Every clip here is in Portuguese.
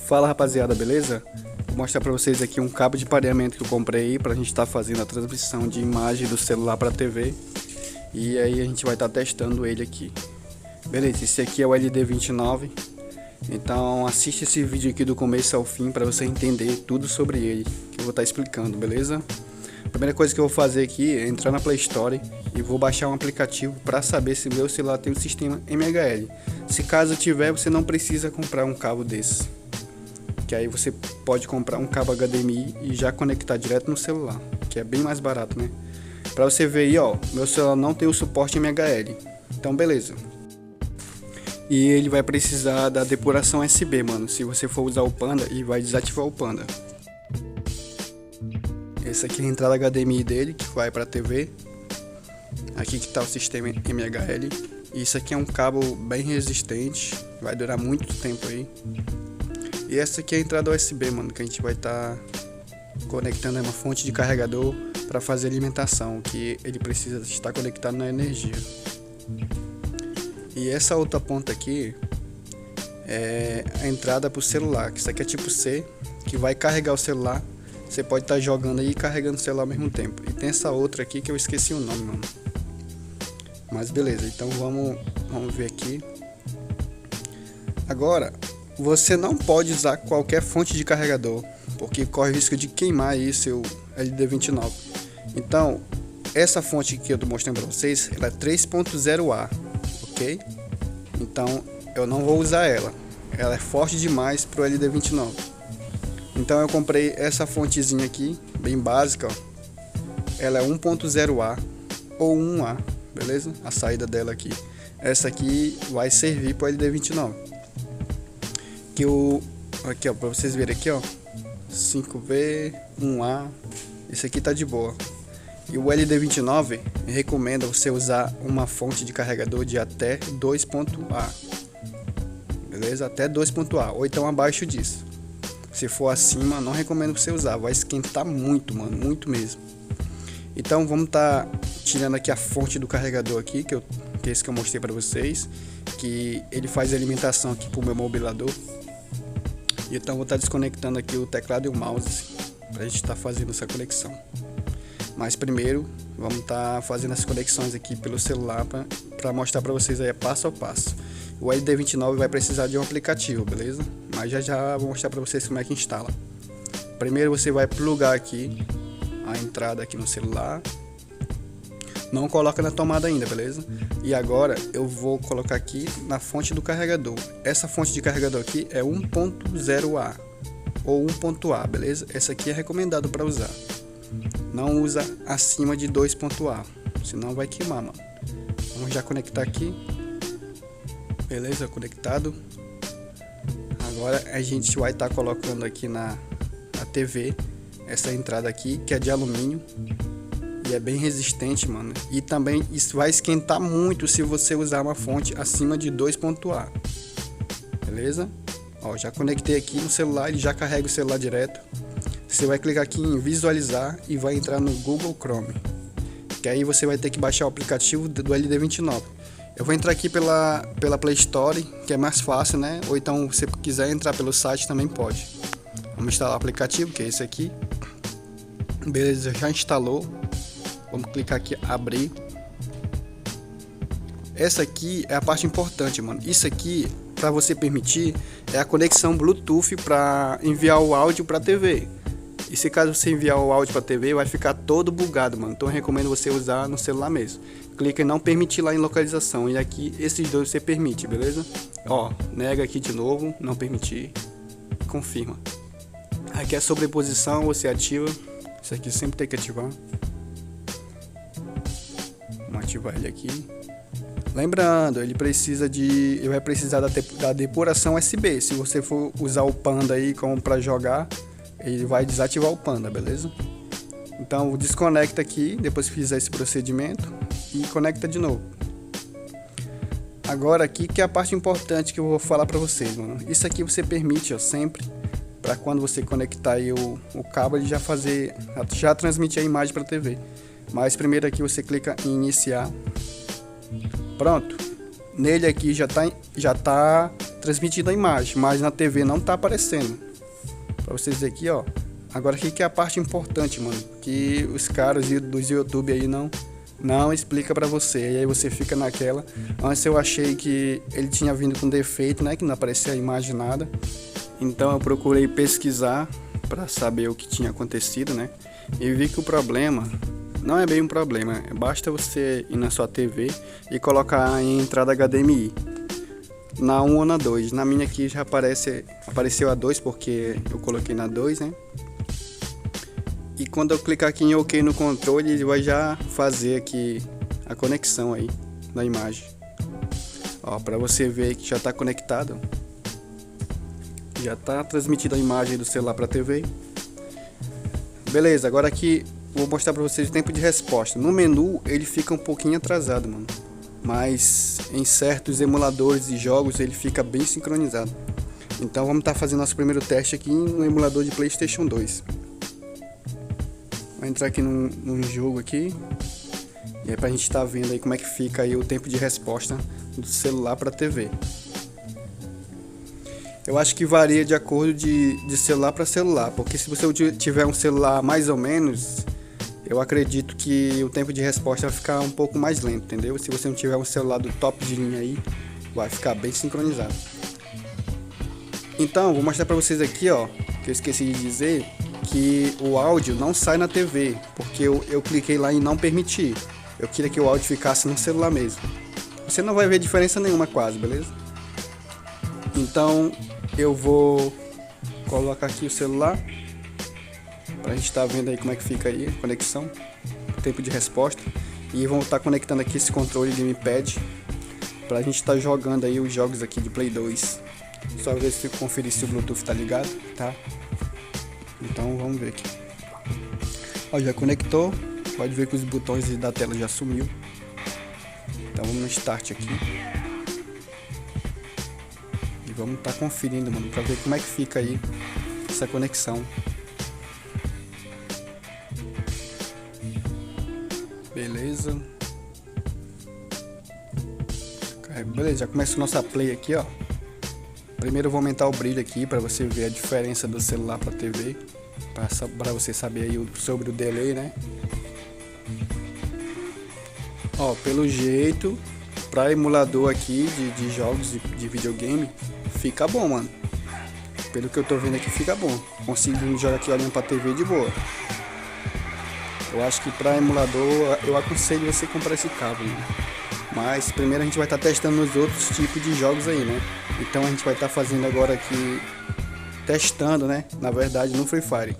Fala rapaziada, beleza? Vou mostrar pra vocês aqui um cabo de pareamento que eu comprei pra gente estar fazendo a transmissão de imagem do celular pra TV. E aí a gente vai estar testando ele aqui. Beleza, esse aqui é o LD29. Então assiste esse vídeo aqui do começo ao fim para você entender tudo sobre ele, que eu vou estar explicando, beleza? A primeira coisa que eu vou fazer aqui é entrar na Play Store e vou baixar um aplicativo para saber se meu celular tem o sistema MHL. Se caso tiver, você não precisa comprar um cabo desse, que aí você pode comprar um cabo HDMI e já conectar direto no celular, que é bem mais barato, né? Para você ver aí, ó, meu celular não tem o suporte MHL. Então beleza. E ele vai precisar da depuração USB, mano, se você for usar o Panda, e vai desativar o Panda. Essa aqui é a entrada HDMI dele, que vai para a TV. Aqui que está o sistema MHL. E isso aqui é um cabo bem resistente, vai durar muito tempo aí. E essa aqui é a entrada USB, mano, que a gente vai estar conectando uma fonte de carregador para fazer alimentação, que ele precisa estar conectado na energia. E essa outra ponta aqui é a entrada para o celular, que isso aqui é tipo C, que vai carregar o celular. Você pode estar jogando aí e carregando o celular ao mesmo tempo. E tem essa outra aqui que eu esqueci o nome, mano. Mas beleza, então vamos ver aqui. Agora, você não pode usar qualquer fonte de carregador, porque corre o risco de queimar aí seu LD29. Então, essa fonte que eu tô mostrando para vocês, ela é 3.0A. Ok? Então eu não vou usar ela é forte demais pro LD29. Então eu comprei essa fontezinha aqui, bem básica, ó. Ela é 1.0A ou 1A, beleza? A saída dela aqui, essa aqui vai servir pro LD29, que aqui ó, para vocês verem aqui ó, 5V 1A, esse aqui tá de boa. E o LD29 recomenda você usar uma fonte de carregador de até 2.A, beleza? Até 2.A, ou então abaixo disso. Se for acima, não recomendo você usar, vai esquentar muito, mano, muito mesmo. Então vamos estar tirando aqui a fonte do carregador aqui, que é esse que eu mostrei para vocês, que ele faz a alimentação aqui pro meu mobilador. E então vou estar desconectando aqui o teclado e o mouse para a gente estar fazendo essa conexão. Mas primeiro vamos estar fazendo as conexões aqui pelo celular para mostrar para vocês aí passo a passo. O LD29 vai precisar de um aplicativo, beleza? Mas já vou mostrar para vocês como é que instala. Primeiro você vai plugar aqui a entrada aqui no celular. Não coloca na tomada ainda, beleza? E agora eu vou colocar aqui na fonte do carregador. Essa fonte de carregador aqui é 1.0A ou 1.A, beleza? Essa aqui é recomendado para usar. Não usa acima de 2.A, senão vai queimar, mano. Vamos já conectar aqui. Beleza, conectado. Agora a gente vai estar colocando aqui na TV essa entrada aqui, que é de alumínio e é bem resistente, mano. E também isso vai esquentar muito se você usar uma fonte acima de 2.A. Beleza? Ó, já conectei aqui no celular, ele já carrega o celular direto. Você vai clicar aqui em visualizar e vai entrar no Google Chrome, que aí você vai ter que baixar o aplicativo do LD29. Eu vou entrar aqui pela Play Store, que é mais fácil, né? Ou então se você quiser entrar pelo site também pode. Vamos instalar o aplicativo, que é esse aqui. Beleza, já instalou. Vamos clicar aqui abrir. Essa aqui é a parte importante, mano. Isso aqui, para você permitir, é a conexão Bluetooth para enviar o áudio para a TV. E se caso você enviar o áudio para a TV, vai ficar todo bugado, mano. Então eu recomendo você usar no celular mesmo. Clica em não permitir lá em localização. E aqui, esses dois você permite, beleza? Ó, nega aqui de novo, não permitir. Confirma. Aqui é a sobreposição, você ativa. Isso aqui sempre tem que ativar. Vamos ativar ele aqui. Lembrando, ele vai precisar da depuração USB. Se você for usar o Panda aí como para jogar, ele vai desativar o Panda, beleza? Então desconecta aqui depois que fizer esse procedimento e conecta de novo. Agora aqui que é a parte importante que eu vou falar para vocês, mano. Isso aqui você permite, ó, sempre para quando você conectar aí o cabo, ele já transmitir a imagem para a TV. Mas primeiro aqui você clica em iniciar. Pronto. Nele aqui já tá transmitindo a imagem, mas na TV não tá aparecendo. Pra vocês verem aqui, ó. Agora aqui que é a parte importante, mano, que os caras dos YouTube aí não explica pra você, e aí você fica naquela. Antes eu achei que ele tinha vindo com defeito, né, que não aparecia a imagem nada. Então eu procurei pesquisar pra saber o que tinha acontecido, né, e vi que o problema não é bem um problema, basta você ir na sua TV e colocar em entrada HDMI, na 1 ou na 2. Na minha aqui já apareceu a 2 porque eu coloquei na 2, né? E quando eu clicar aqui em OK no controle, ele vai já fazer aqui a conexão aí da imagem. Ó, para você ver que já está conectado. Já está transmitida a imagem do celular para a TV. Beleza, agora aqui vou mostrar para vocês o tempo de resposta. No menu ele fica um pouquinho atrasado, mano. Mas em certos emuladores de jogos ele fica bem sincronizado. Então vamos estar fazendo nosso primeiro teste aqui no emulador de PlayStation 2. Vou entrar aqui num jogo aqui. E é pra gente estar vendo aí como é que fica aí o tempo de resposta do celular para TV. Eu acho que varia de acordo de celular para celular, porque se você tiver um celular mais ou menos, eu acredito que o tempo de resposta vai ficar um pouco mais lento, entendeu? Se você não tiver um celular do top de linha aí, vai ficar bem sincronizado. Então, vou mostrar para vocês aqui, ó, que eu esqueci de dizer, que o áudio não sai na TV, porque eu cliquei lá em não permitir. Eu queria que o áudio ficasse no celular mesmo. Você não vai ver diferença nenhuma quase, beleza? Então, eu vou colocar aqui o celular pra gente estar vendo aí como é que fica aí a conexão, o tempo de resposta, e vamos estar conectando aqui esse controle de gamepad pra gente estar jogando aí os jogos aqui de Play 2. Só ver se conferir se o Bluetooth tá ligado, tá? Então vamos ver aqui. Ó, já conectou, pode ver que os botões da tela já sumiu. Então vamos no start aqui. Vamos estar conferindo, mano, pra ver como é que fica aí essa conexão. Beleza. Beleza, já começa a nossa play aqui, ó. Primeiro eu vou aumentar o brilho aqui pra você ver a diferença do celular pra TV, pra você saber aí sobre o delay, né? Ó, pelo jeito, pra emulador aqui de jogos de videogame, fica bom, mano. Pelo que eu tô vendo aqui, fica bom. Consigo jogar aqui olhando pra TV de boa. Eu acho que pra emulador, eu aconselho você comprar esse cabo, né? Mas primeiro a gente vai estar testando os outros tipos de jogos aí, né? Então a gente vai estar fazendo agora aqui, testando, né? Na verdade, no Free Fire.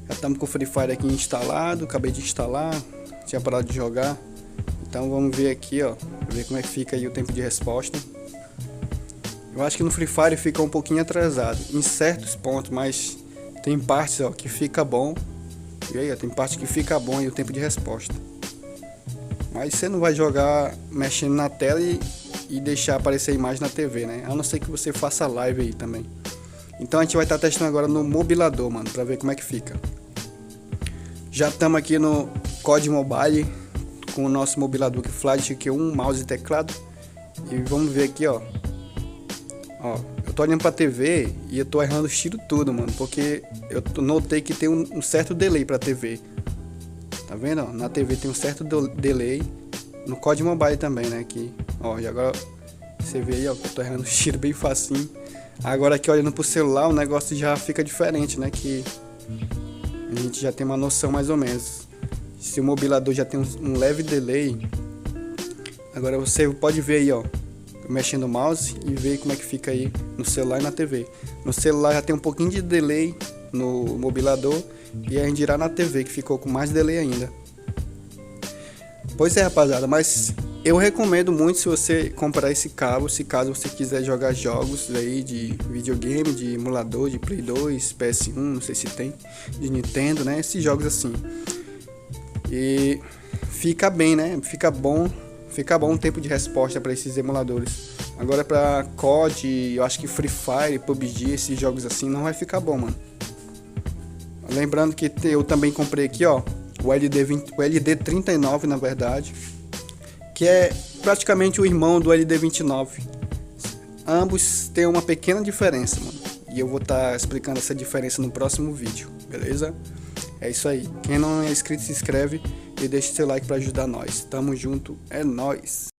Já estamos com o Free Fire aqui instalado, acabei de instalar, tinha parado de jogar. Então vamos ver aqui, ó, ver como é que fica aí o tempo de resposta. Eu acho que no Free Fire fica um pouquinho atrasado em certos pontos, mas tem partes, ó, que fica bom. E aí, ó, tem parte que fica bom aí o tempo de resposta. Mas você não vai jogar mexendo na tela e deixar aparecer a imagem na TV, né? A não ser que você faça live aí também. Então a gente vai estar testando agora no mobilador, mano, pra ver como é que fica. Já estamos aqui no COD Mobile com o nosso mobilador Flash Q1, mouse e teclado. E vamos ver aqui, ó. Ó, eu tô olhando pra TV e eu tô errando os tiros tudo, mano, porque eu notei que tem um certo delay pra TV. Tá vendo? Ó? Na TV tem um certo delay. No COD Mobile também, né? Aqui, ó, e agora você vê aí, ó, que eu tô errando os tiros bem facinho. Agora aqui olhando pro celular, o negócio já fica diferente, né? Que a gente já tem uma noção mais ou menos. Se o mobilador já tem um leve delay, agora você pode ver aí, ó, mexendo o mouse e ver como é que fica aí no celular e na TV. No celular já tem um pouquinho de delay no mobilador e a gente irá na TV que ficou com mais delay ainda. Pois é, rapaziada, mas eu recomendo muito se você comprar esse cabo, se caso você quiser jogar jogos aí de videogame, de emulador, de Play 2, PS1, não sei se tem, de Nintendo, né? Esses jogos assim. E fica bem, né? Fica bom o tempo de resposta para esses emuladores. Agora para COD, eu acho que Free Fire, PUBG, esses jogos assim não vai ficar bom, mano. Lembrando que eu também comprei aqui, ó, o LD39 na verdade, que é praticamente o irmão do LD29. Ambos têm uma pequena diferença, mano. E eu vou estar explicando essa diferença no próximo vídeo, beleza? É isso aí. Quem não é inscrito, se inscreve e deixa seu like para ajudar nós. Tamo junto, é nóis!